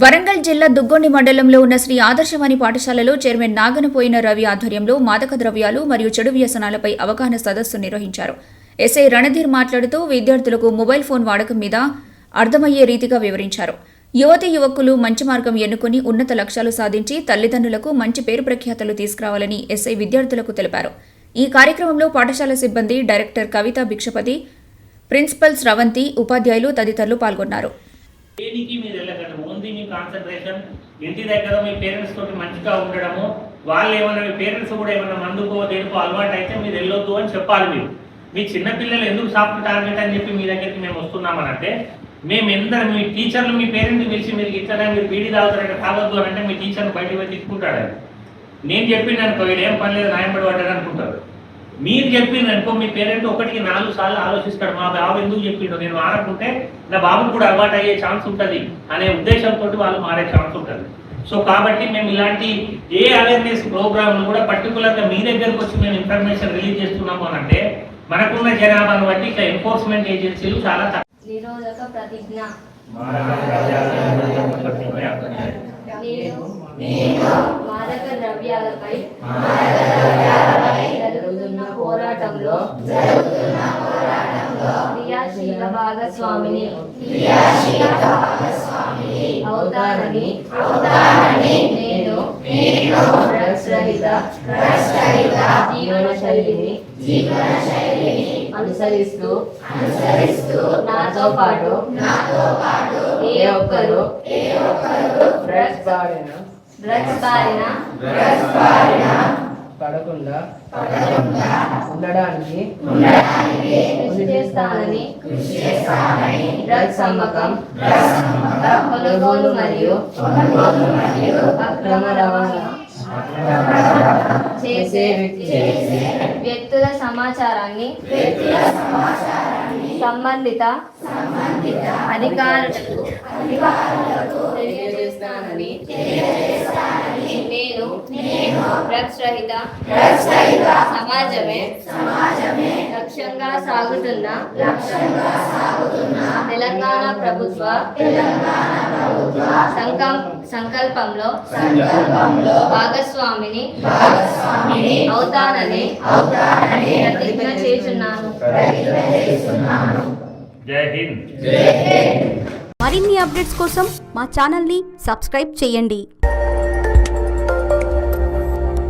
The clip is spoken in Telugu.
వరంగల్ జిల్లా దుగ్గొండి మండలంలో ఉన్న శ్రీ ఆదర్శవాణి పాఠశాలలో చైర్మన్ నాగనపోయిన రవి ఆధ్వర్యంలో మాదక ద్రవ్యాలు మరియు చెడు వ్యసనాలపై అవగాహన సదస్సు నిర్వహించారు. ఎస్ఐ రణధీర్ మాట్లాడుతూ విద్యార్థులకు మొబైల్ ఫోన్ వాడకం మీద అర్థమయ్యే రీతిగా వివరించారు. యువతీ యువకులు మంచి మార్గం ఎన్నుకుని ఉన్నత లక్ష్యాలు సాధించి తల్లిదండ్రులకు మంచి పేరు ప్రఖ్యాతలు తీసుకురావాలని ఎస్ఐ విద్యార్థులకు తెలిపారు. ఈ కార్యక్రమంలో పాఠశాల సిబ్బంది, డైరెక్టర్ కవిత భిక్షపతి, ప్రిన్సిపల్ స్రవంతి, ఉపాధ్యాయులు తదితరులు పాల్గొన్నారు. దేనికి మీరు వెళ్ళకండి, ఓన్లీ మీ కాన్సన్ట్రేషన్ ఇంటి దగ్గర మీ పేరెంట్స్ తోటి మంచిగా ఉండడము. వాళ్ళు ఏమన్నా మీ పేరెంట్స్ కూడా ఏమన్నా మందుకో దేనికో అలవాటు అయితే మీరు వెళ్ళొద్దు అని చెప్పాలి. మీరు మీ చిన్నపిల్లలు ఎందుకు సాఫ్ట్ టార్గెట్ అని చెప్పి మీ దగ్గరికి మేము వస్తున్నామనంటే, మేమెందరం మీ టీచర్లు మీ పేరెంట్ని పిలిచి మీరు ఇట్లా మీరు బీడీ తాగుతారంటే తాగొద్దు అని అంటే మీ టీచర్ని బయటకు పోయి తిట్టుకుంటాడు. నేను చెప్పిందనుకో వీడు ఏం పని లేదు నాయంబడి పడ్డాడు అనుకుంటారు. మీరు చెప్పిందనుకో మీ పేరెంట్ 1-4 సార్లు ఆలోచిస్తాడు, మా బాబు ఎందుకు చెప్పిండు, నేను మారకుంటే నా బాబుకు కూడా అలవాటు అయ్యే ఛాన్స్ ఉంటుంది అనే ఉద్దేశంతో వాళ్ళు మారే ఛాన్స్ ఉంటుంది. సో కాబట్టి మేము ఇలాంటి ఏ అవేర్నెస్ ప్రోగ్రామ్లు కూడా పర్టికులర్గా మీ దగ్గరకు వచ్చి మేము ఇన్ఫర్మేషన్ రిలీజ్ చేస్తున్నాము అని అంటే, మనకున్న జనాభాను బట్టి ఇట్లా ఎన్ఫోర్స్మెంట్ ఏజెన్సీలు చాలా నిరోధక ప్రతిజ్ఞ. మాదక ద్రవ్యాలపై జరుగుతున్న పోరాటంలో క్రియాశీల భాగస్వామిని అవుతానని నేను డ్రగ్స్ రహిత జీవన శైలిని అనుసరిస్తూ నాతో పాటు ఏ ఒక్కరు డ్రగ్స్ బారిన పడకుండా ఉండడానికి కృషి చేస్తానని డ్రగ్స్ అమ్మకం, కొనుగోలు మరియు అక్రమ రవాణా చేసే వ్యక్తుల సమాచారాన్ని సంబంధిత అధికారులకు తెలియజేస్తానని నేను డ్రగ్స్ రహిత సమాజమే లక్ష్యంగా సాగుతున్న తెలంగాణ ప్రభుత్వ సంకల్పంలో భాగస్వామిని అవుతానని ప్రతిజ్ఞ చేస్తున్నాను. జై హింద్. మరిన్ని అప్డేట్స్ కోసం మా ఛానల్ని సబ్స్క్రైబ్ చేయండి.